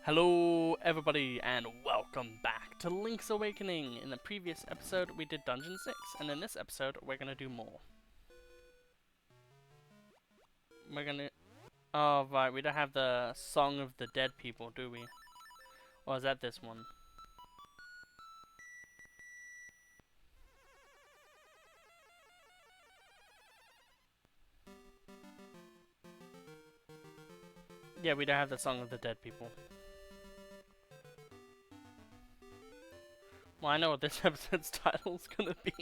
Hello everybody and welcome back to Link's Awakening. In the previous episode we did Dungeon 6 and in this episode we're gonna do more. We're gonna... Oh right, we don't have the Song of the Dead People, do we? Or is that this one? Yeah, we don't have the Song of the Dead People. Well, I know what this episode's title's gonna be.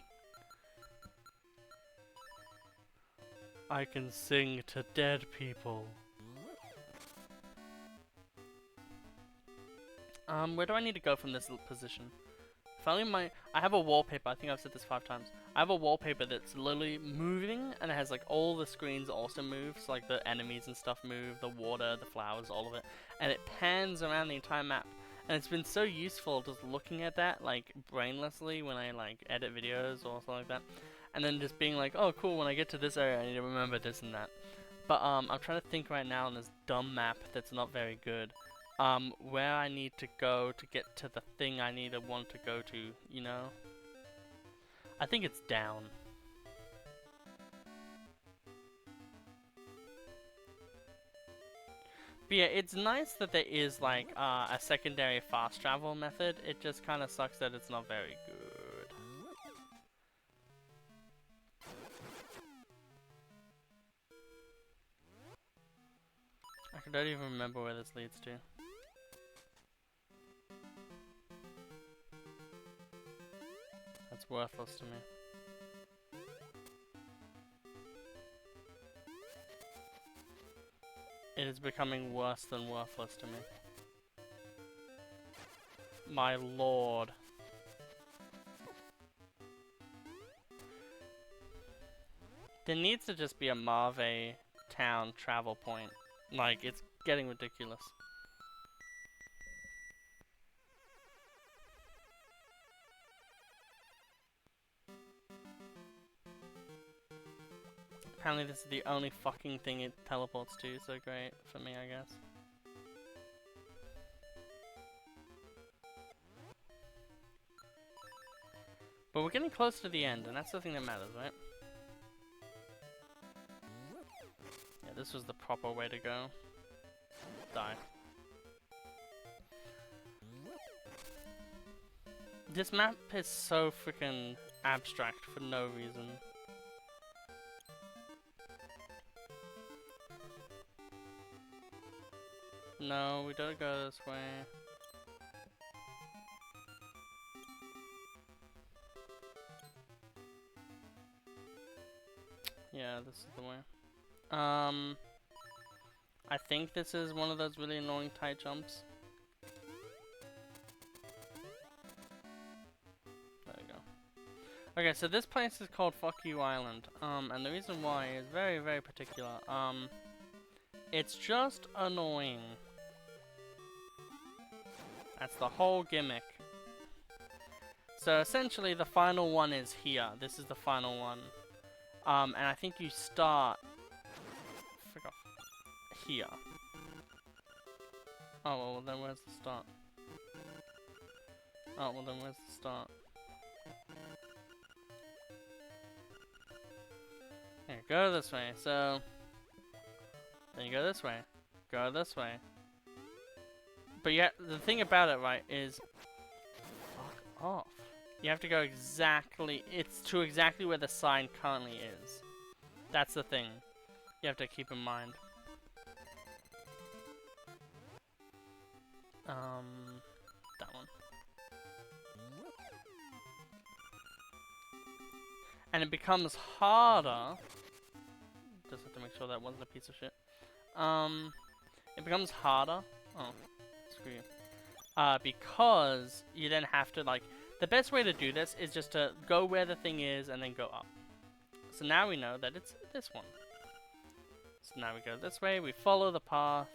I can sing to dead people. Where do I need to go from this position? Finally, I have a wallpaper. I think I've said this 5 times. I have a wallpaper that's literally moving, and it has like all the screens also move. So like the enemies and stuff move, the water, the flowers, all of it, and it pans around the entire map. And it's been so useful just looking at that like brainlessly when I like edit videos or something like that, and then just being like, oh cool, when I get to this area, I need to remember this and that. But I'm trying to think right now on this dumb map that's not very good. Where I need to go to get to the thing I need to want to go to, you know? I think it's down. But yeah, it's nice that there is like a secondary fast travel method. It just kind of sucks that it's not very good. I don't even remember where this leads to. That's worthless to me. It is becoming worse than worthless to me. My lord. There needs to just be a Marve town travel point. Like, it's getting ridiculous. Apparently this is the only fucking thing it teleports to, so great for me, I guess. But we're getting close to the end, and that's the thing that matters, right? Yeah, this was the proper way to go. Die. This map is so freaking abstract for no reason. No, we don't go this way. Yeah, this is the way. I think this is one of those really annoying tight jumps. There we go. Okay, so this place is called Fuck You Island. And the reason why is very, very particular. It's just annoying. That's the whole gimmick. So essentially the final one is here. This is the final one. And I think you start... Frick off. Here. Oh, well then where's the start? Oh, well then where's the start? Here, go this way. So... Then you go this way. Go this way. But yeah, the thing about it, right, is... Fuck off. You have to go exactly... It's to exactly where the sign currently is. That's the thing. You have to keep in mind. That one. And it becomes harder... Just have to make sure that wasn't a piece of shit. It becomes harder... Oh. Screw you. Because you then have to like, the best way to do this is just to go where the thing is and then go up. So now we know that it's this one. So now we go this way, we follow the path.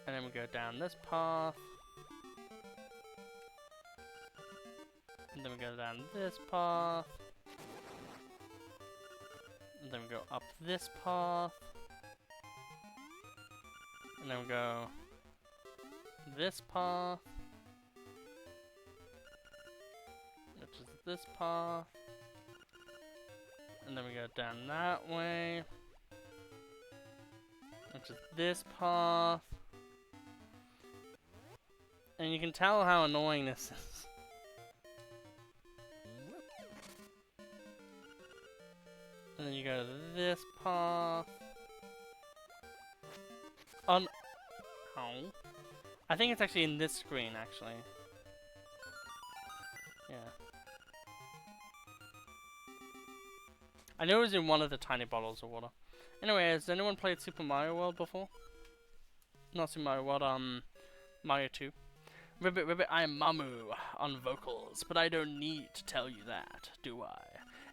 And then we go down this path. And then we go down this path. And then we go up this path. And then we go this path, which is this path. And then we go down that way, which is this path. And you can tell how annoying this is. And then you go to this path. On. Oh. I think it's actually in this screen, actually. Yeah. I know it was in one of the tiny bottles of water. Anyway, has anyone played Super Mario World before? Not Super Mario World, Mario 2. Ribbit Ribbit, I am Mamu on vocals, but I don't need to tell you that, do I?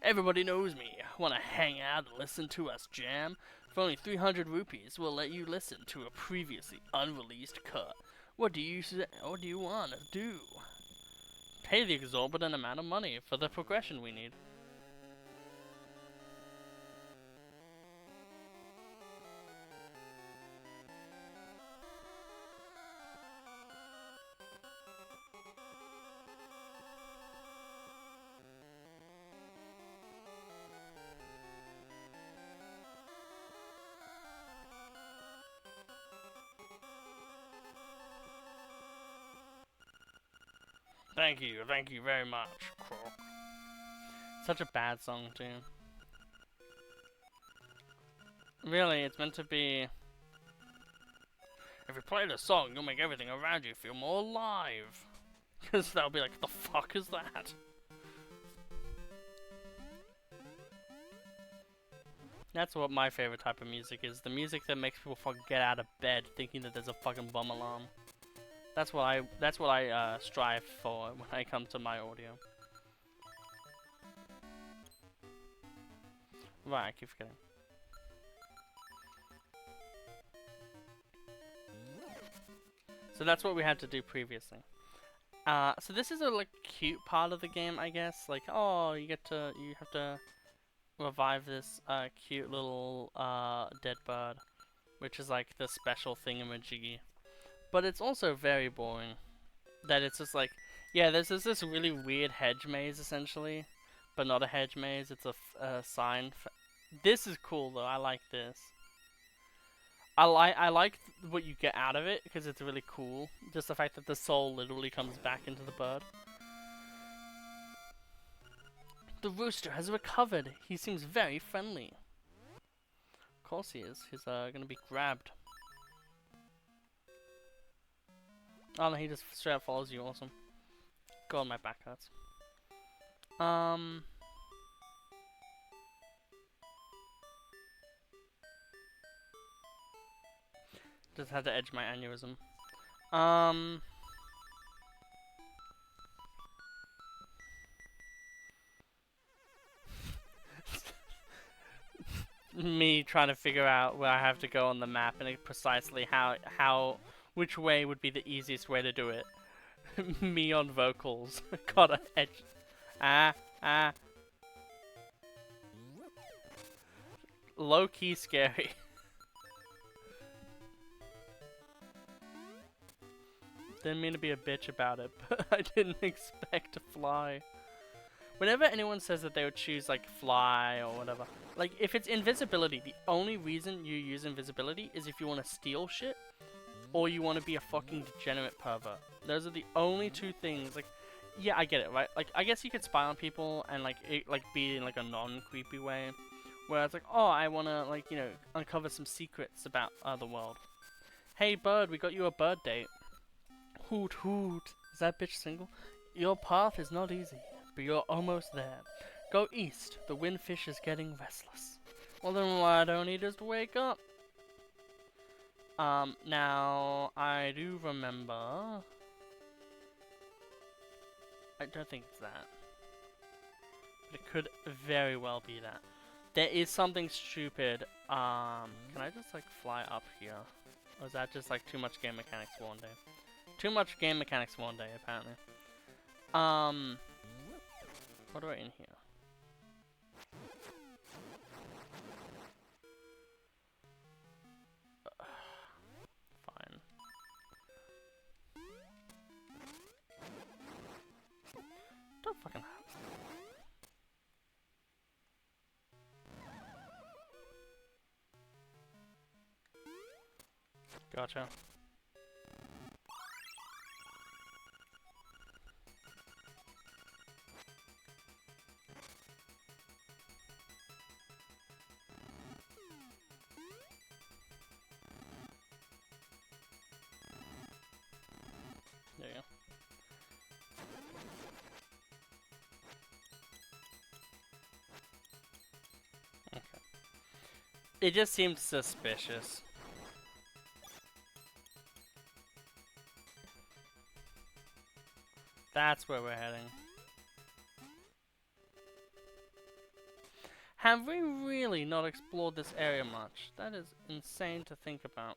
Everybody knows me. Wanna hang out and listen to us jam? For only 300 rupees, we'll let you listen to a previously unreleased cut. What do you want to do? Pay the exorbitant amount of money for the progression we need. Thank you very much, Croc. Such a bad song, too. Really, it's meant to be... If you play the song, you'll make everything around you feel more alive. Because they'll be like, the fuck is that? That's what my favorite type of music is. The music that makes people fucking get out of bed thinking that there's a fucking bomb alarm. That's what I strive for when I come to my audio. Right, I keep forgetting. So that's what we had to do previously. So this is a like cute part of the game, I guess. Like, oh, you have to revive this cute little dead bird, which is like the special thingamajiggy. But it's also very boring. That it's just like, yeah, there's this really weird hedge maze essentially, but not a hedge maze. It's a sign. This is cool though. I like this. I like what you get out of it because it's really cool. Just the fact that the soul literally comes back into the bird. The rooster has recovered. He seems very friendly. Of course he is. He's gonna be grabbed. Oh no, he just straight up follows you, awesome. God, my back hurts. Just had to edge my aneurysm. Me trying to figure out where I have to go on the map and precisely which way would be the easiest way to do it. Me on vocals. Gotta edge. Low key scary. Didn't mean to be a bitch about it, but I didn't expect to fly. Whenever anyone says that they would choose like fly or whatever, like if it's invisibility, the only reason you use invisibility is if you want to steal shit or you want to be a fucking degenerate pervert. Those are the only two things. Like, yeah, I get it, right? Like, I guess you could spy on people and like be in like a non-creepy way, where it's like, oh, I want to like, you know, uncover some secrets about the world. Hey bird, we got you a bird date. Hoot hoot. Is that bitch single? Your path is not easy, but you're almost there. Go east. The windfish is getting restless. Well then why don't you just wake up? Now I do remember. I don't think it's that. But it could very well be that. There is something stupid. Can I just like fly up here? Or is that just like too much game mechanics for one day? Too much game mechanics for one day, apparently. What do I in here? Gotcha. There you go. Okay. It just seemed suspicious. That's where we're heading. Have we really not explored this area much? That is insane to think about.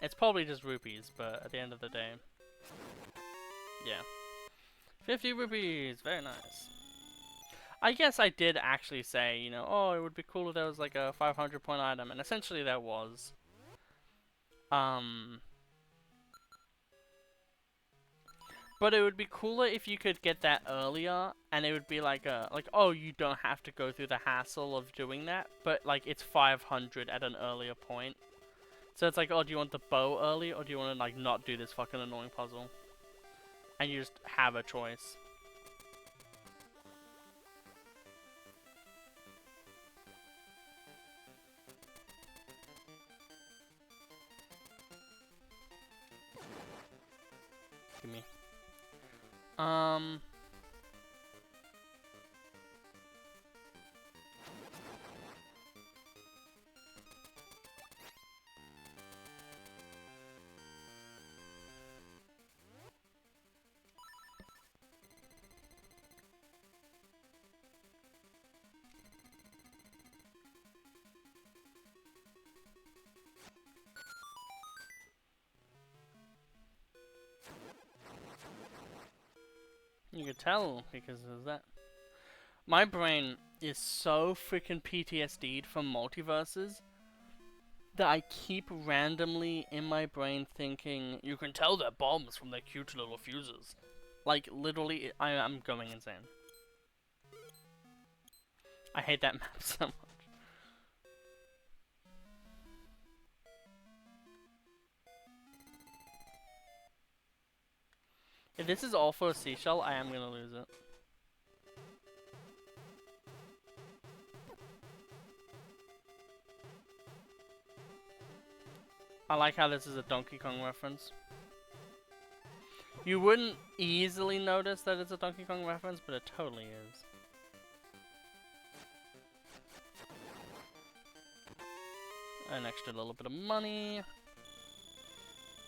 It's probably just rupees, but at the end of the day. Yeah. 50 rupees! Very nice. I guess I did actually say, you know, oh, it would be cool if there was like a 500 point item, and essentially there was. But it would be cooler if you could get that earlier, and it would be like oh, you don't have to go through the hassle of doing that, but like it's 500 at an earlier point. So it's like, oh, do you want the bow early, or do you want to like not do this fucking annoying puzzle? And you just have a choice. Give me. You could tell because of that. My brain is so freaking PTSD'd from multiverses that I keep randomly in my brain thinking, you can tell they're bombs from their cute little fuses. Like, literally, I'm going insane. I hate that map so much. If this is all for a seashell, I am gonna lose it. I like how this is a Donkey Kong reference. You wouldn't easily notice that it's a Donkey Kong reference, but it totally is. An extra little bit of money.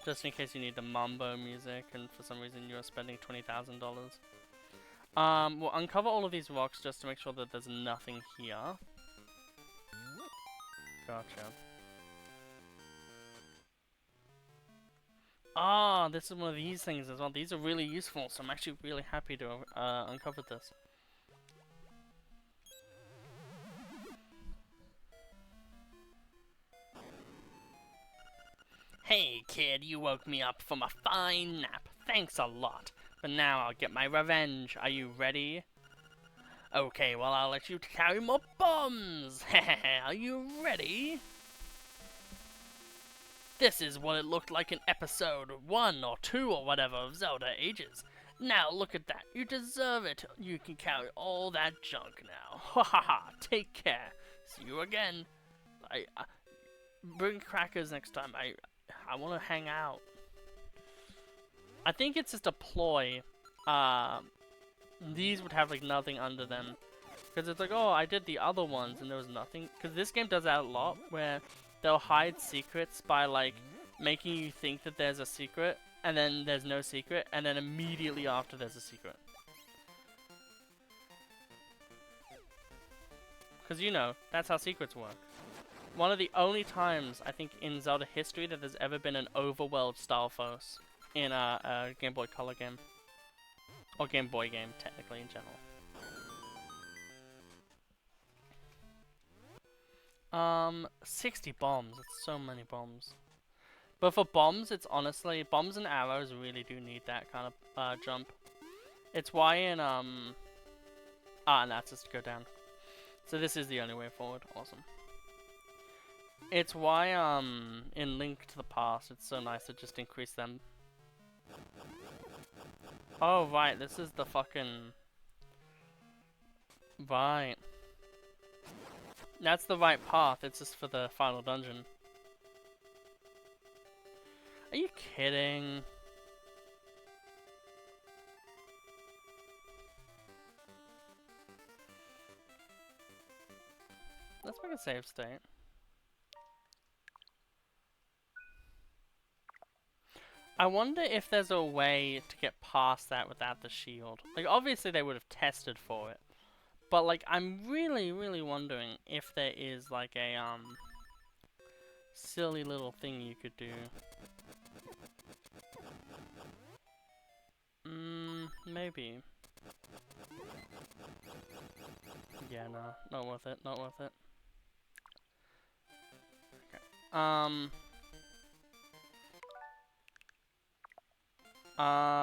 Just in case you need the mambo music and for some reason you're spending $20,000. We'll uncover all of these rocks just to make sure that there's nothing here. Gotcha. Ah, this is one of these things as well. These are really useful, so I'm actually really happy to uncover this. Hey kid, you woke me up from a fine nap. Thanks a lot. But now I'll get my revenge. Are you ready? Okay, well I'll let you carry more bombs. Are you ready? This is what it looked like in episode 1 or 2 or whatever of Zelda Ages. Now look at that. You deserve it. You can carry all that junk now. Ha ha ha. Take care. See you again. I bring crackers next time. I want to hang out. I think it's just a ploy. These would have like nothing under them. Because it's like, oh, I did the other ones and there was nothing. Because this game does that a lot where they'll hide secrets by like making you think that there's a secret and then there's no secret and then immediately after there's a secret. Because you know, that's how secrets work. One of the only times, I think, in Zelda history that there's ever been an overworld style foes in a Game Boy Color game. Or Game Boy game, technically, in general. 60 bombs. That's so many bombs. But for bombs, it's honestly, bombs and arrows really do need that kind of jump. It's why in, and that's just to go down. So this is the only way forward. Awesome. It's why in Link to the Past it's so nice to just increase them. Oh right, this is the fucking right. That's the right path. It's just for the final dungeon. Are you kidding? Let's make a save state. I wonder if there's a way to get past that without the shield. Like, obviously they would have tested for it. But, like, I'm really, really wondering if there is, like, a, silly little thing you could do. Maybe. Yeah, no, not worth it, not worth it. Okay.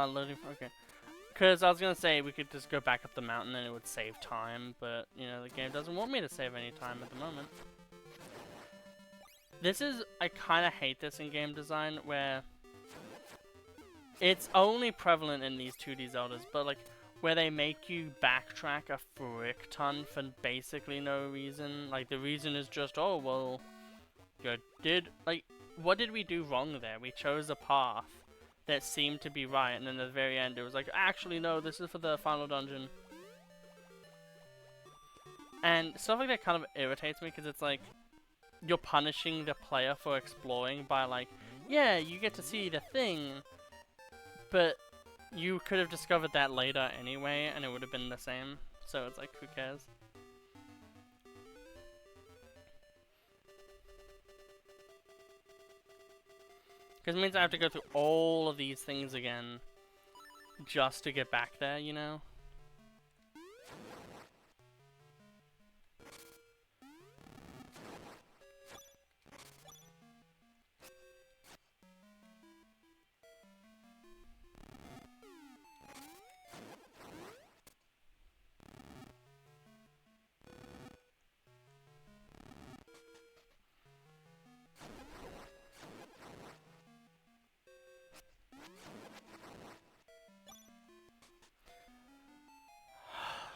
Loading, okay. Because I was going to say we could just go back up the mountain and it would save time, but, you know, the game doesn't want me to save any time at the moment. This is, I kind of hate this in game design, where it's only prevalent in these 2D Zeldas, but, like, where they make you backtrack a frick ton for basically no reason. Like, the reason is just, oh, well, what did we do wrong there? We chose a path that seemed to be right, and then at the very end it was like, actually no, this is for the final dungeon. And stuff like that kind of irritates me, because it's like, you're punishing the player for exploring by like, yeah, you get to see the thing, but you could have discovered that later anyway, and it would have been the same. So it's like, who cares? Because it means I have to go through all of these things again just to get back there, you know?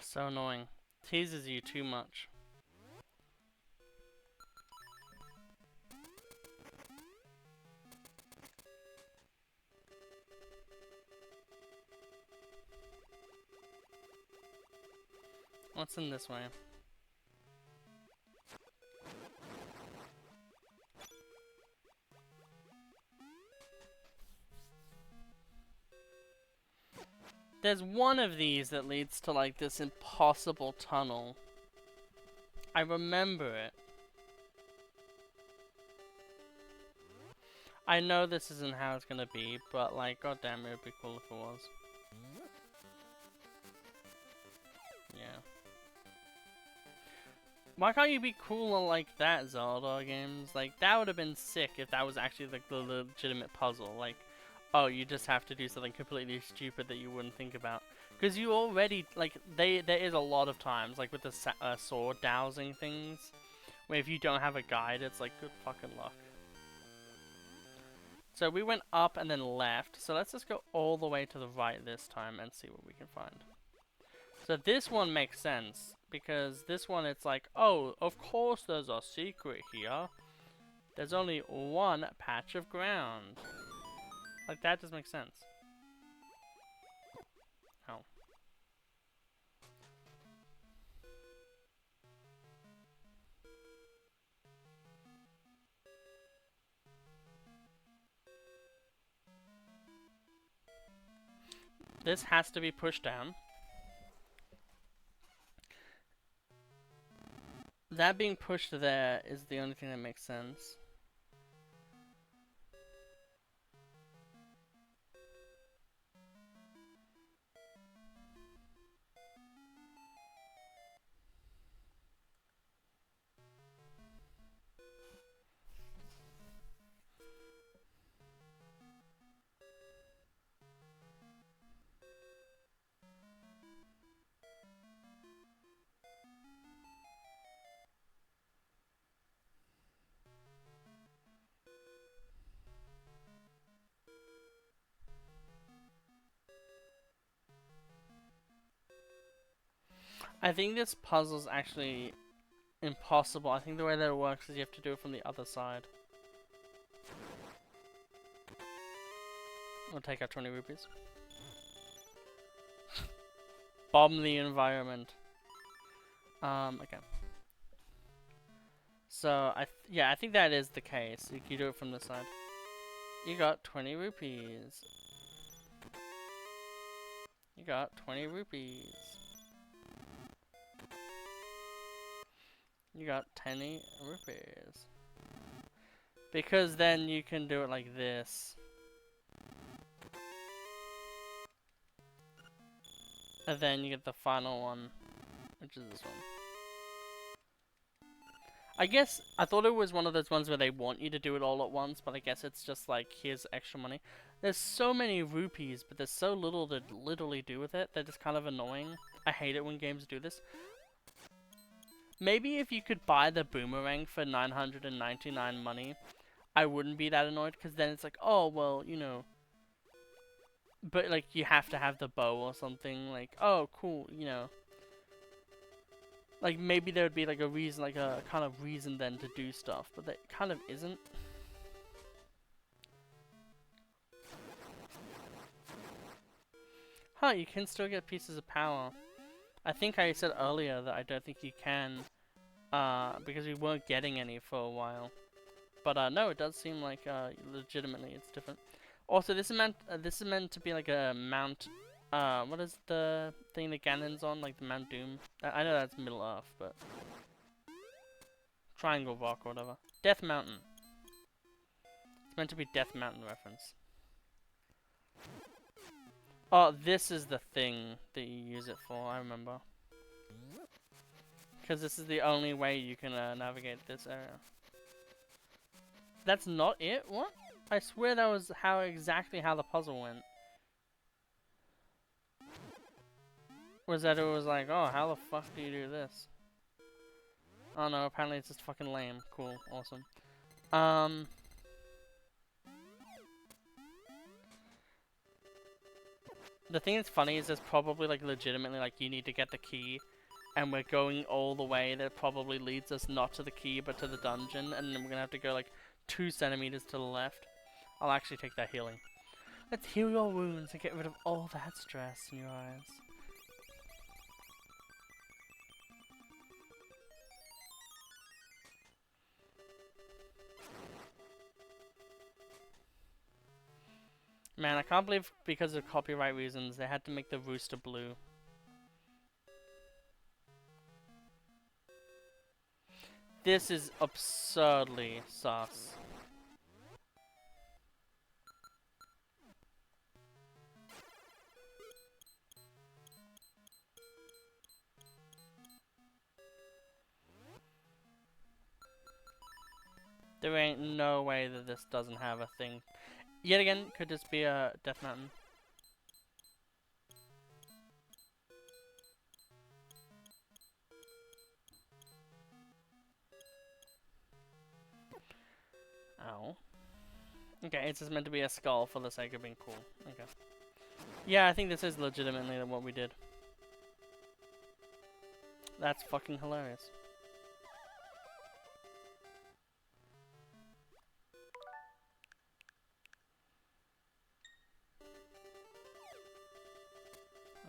So annoying. Teases you too much. What's in this way? There's one of these that leads to like this impossible tunnel. I remember it. I know this isn't how it's gonna be, but like, goddamn, it would be cool if it was. Yeah. Why can't you be cooler like that, Zelda games? Like, that would have been sick if that was actually like the legitimate puzzle. Like, oh, you just have to do something completely stupid that you wouldn't think about. Because you already, like, there is a lot of times, like with the sword dowsing things, where if you don't have a guide, it's like, good fucking luck. So we went up and then left, so let's just go all the way to the right this time and see what we can find. So this one makes sense, because this one it's like, oh, of course there's a secret here. There's only one patch of ground. Like, that just makes sense. Oh. This has to be pushed down. That being pushed there is the only thing that makes sense. I think this puzzle's actually impossible. I think the way that it works is you have to do it from the other side. We'll take out 20 rupees. Bomb the environment. Okay. So, yeah, I think that is the case. You do it from the side. You got 20 rupees. You got 20 rupees. You got 10 rupees. Because then you can do it like this. And then you get the final one, which is this one. I guess I thought it was one of those ones where they want you to do it all at once, but I guess it's just like, here's extra money. There's so many rupees, but there's so little to literally do with it. They're just kind of annoying. I hate it when games do this. Maybe if you could buy the boomerang for 999 money, I wouldn't be that annoyed, because then it's like, oh, well, you know. But, like, you have to have the bow or something, like, oh, cool, you know. Like, maybe there would be, like, a reason, like, a kind of reason then to do stuff, but that kind of isn't. Huh, you can still get pieces of power. I think I said earlier that I don't think you can, because we weren't getting any for a while. But, no, it does seem like, legitimately it's different. Also, this is meant to be like a Mount, what is the thing that Ganon's on, like the Mount Doom? I know that's Middle Earth, but Triangle Rock or whatever. Death Mountain. It's meant to be Death Mountain reference. Oh, this is the thing that you use it for, I remember. Because this is the only way you can navigate this area. That's not it? What? I swear that was exactly how the puzzle went. Was that it was like, oh, how the fuck do you do this? Oh no, apparently it's just fucking lame. Cool, awesome. The thing that's funny is there's probably like legitimately like you need to get the key, and we're going all the way that probably leads us not to the key but to the dungeon, and then we're gonna have to go like 2 centimeters to the left. I'll actually take that healing. Let's heal your wounds and get rid of all that stress in your eyes. Man, I can't believe because of copyright reasons they had to make the rooster blue. This is absurdly sus. There ain't no way that this doesn't have a thing. Yet again, could this be a Death Mountain? Ow. Okay, it's just meant to be a skull for the sake of being cool. Okay. Yeah, I think this is legitimately what we did. That's fucking hilarious.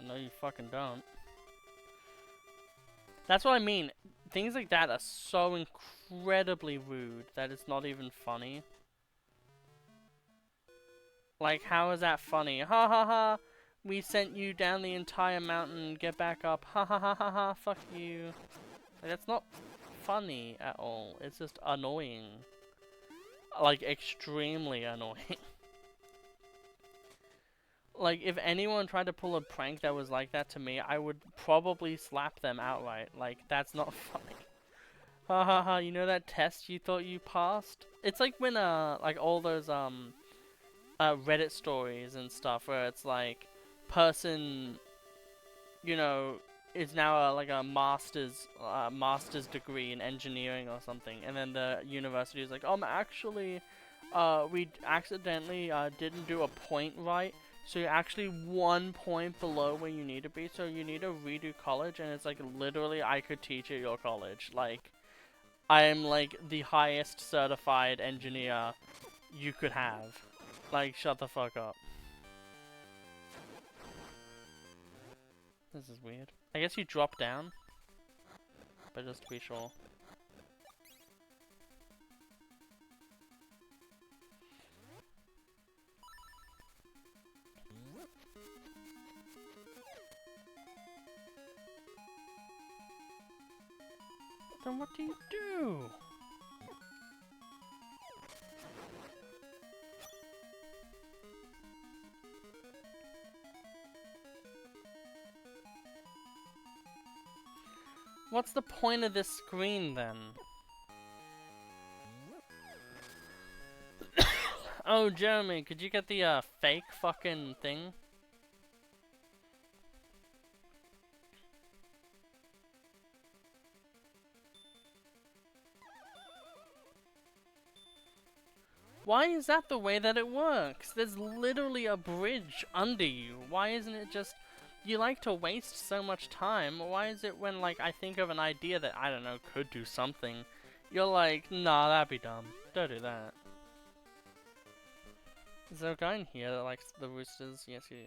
No, you fucking don't. That's what I mean. Things like that are so incredibly rude that it's not even funny. Like, how is that funny? Ha ha ha! We sent you down the entire mountain, get back up. Ha ha ha ha ha, fuck you. Like, that's not funny at all. It's just annoying. Like, extremely annoying. Like, if anyone tried to pull a prank that was like that to me, I would probably slap them outright. Like, that's not funny. Ha ha ha, you know that test you thought you passed? It's like when, like all those, Reddit stories and stuff where it's like, person, you know, is now like a master's degree in engineering or something, and then the university is like, actually, we accidentally, didn't do a point right. So you're actually 1 point below where you need to be, so you need to redo college, and it's like literally I could teach at your college. Like, I am like the highest certified engineer you could have. Like, shut the fuck up. This is weird. I guess you drop down, but just to be sure. Then what do you do? What's the point of this screen then? Oh, Jeremy, could you get the fake fucking thing? Why is that the way that it works? There's literally a bridge under you. Why isn't it just... You like to waste so much time. Why is it when, like, I think of an idea that, I don't know, could do something, you're like, nah, that'd be dumb. Don't do that. Is there a guy in here that likes the roosters? Yes, yeah.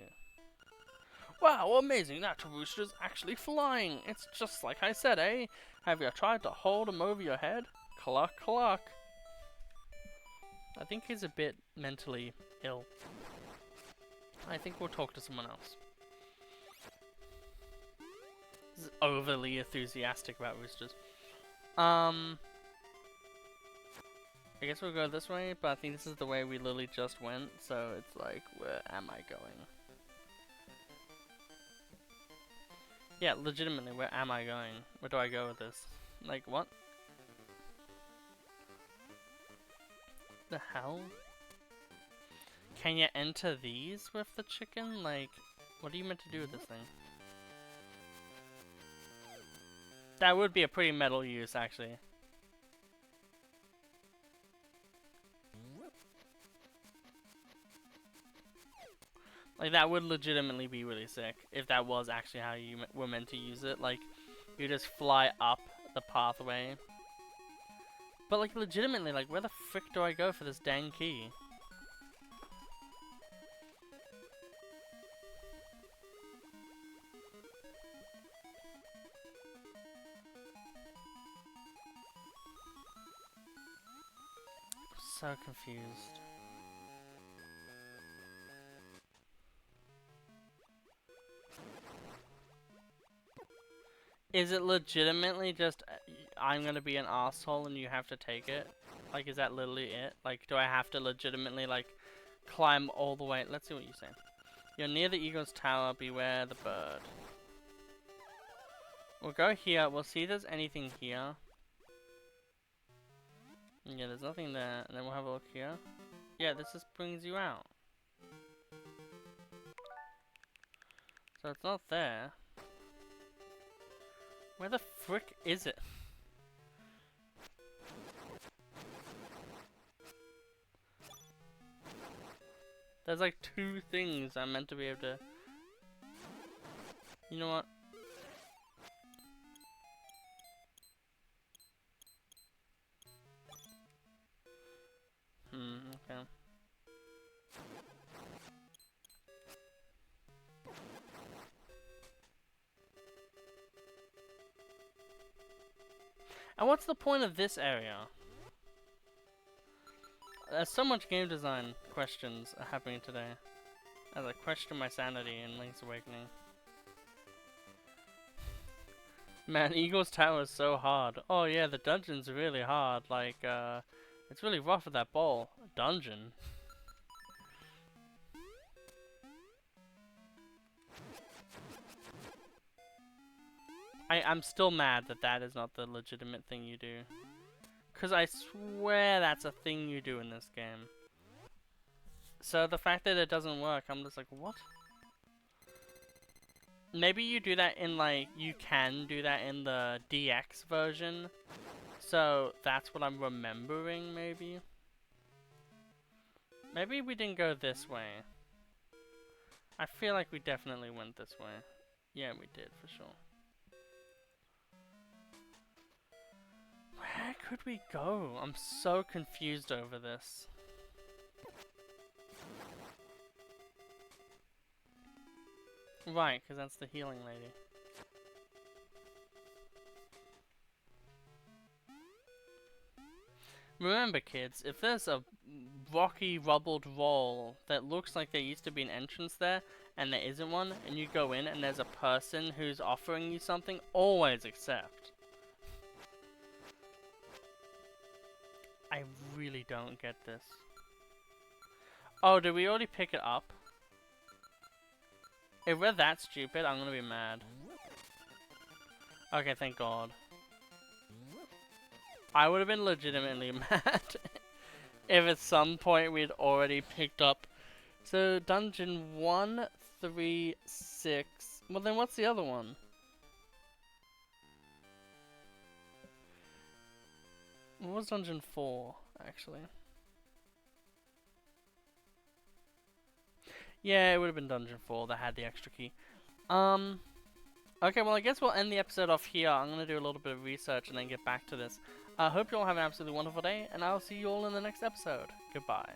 Wow, amazing, that rooster's actually flying. It's just like I said, eh? Have you tried to hold him over your head? Cluck, cluck. I think he's a bit mentally ill. I think we'll talk to someone else. This is overly enthusiastic about roosters. I guess we'll go this way, but I think this is the way we literally just went, so it's like, where am I going? Yeah, legitimately, where am I going? Where do I go with this? Like, what? The hell? Can you enter these with the chicken? Like, what are you meant to do with this thing? That would be a pretty metal use, actually. Like, that would legitimately be really sick if that was actually how you were meant to use it. Like, you just fly up the pathway. But, like, legitimately, like, where the frick do I go for this dang key? So confused. Is it legitimately just, I'm gonna be an asshole and you have to take it? Like, is that literally it? Like, do I have to legitimately, like, climb all the way? Let's see what you say. You're near the eagle's tower, beware the bird. We'll go here, we'll see if there's anything here. Yeah, there's nothing there, and then we'll have a look here. Yeah, this just brings you out. So it's not there. Where the frick is it? There's like 2 things I'm meant to be able to... You know what? Okay. And what's the point of this area? There's so much game design questions happening today. As I question my sanity in Link's Awakening. Man, Eagle's Tower is so hard. Oh yeah, the dungeon's really hard. Like, it's really rough with that ball. Dungeon. I'm still mad that that is not the legitimate thing you do. Because I swear that's a thing you do in this game. So the fact that it doesn't work, I'm just like, what? Maybe you do that in, like, you can do that in the DX version. So that's what I'm remembering, maybe? Maybe we didn't go this way. I feel like we definitely went this way. Yeah, we did, for sure. Where could we go? I'm so confused over this. Right, because that's the healing lady. Remember, kids, if there's a rocky, rubbled wall that looks like there used to be an entrance there, and there isn't one, and you go in and there's a person who's offering you something, always accept. I really don't get this. Oh, did we already pick it up? If we're that stupid, I'm gonna be mad. Okay, thank God. I would have been legitimately mad if at some point we'd already picked up. So, dungeon 1, 3, 6. Well, then what's the other one? What was dungeon 4, actually? Yeah, it would have been dungeon 4 that had the extra key. Okay, well, I guess we'll end the episode off here. I'm going to do a little bit of research and then get back to this. I hope you all have an absolutely wonderful day, and I'll see you all in the next episode. Goodbye.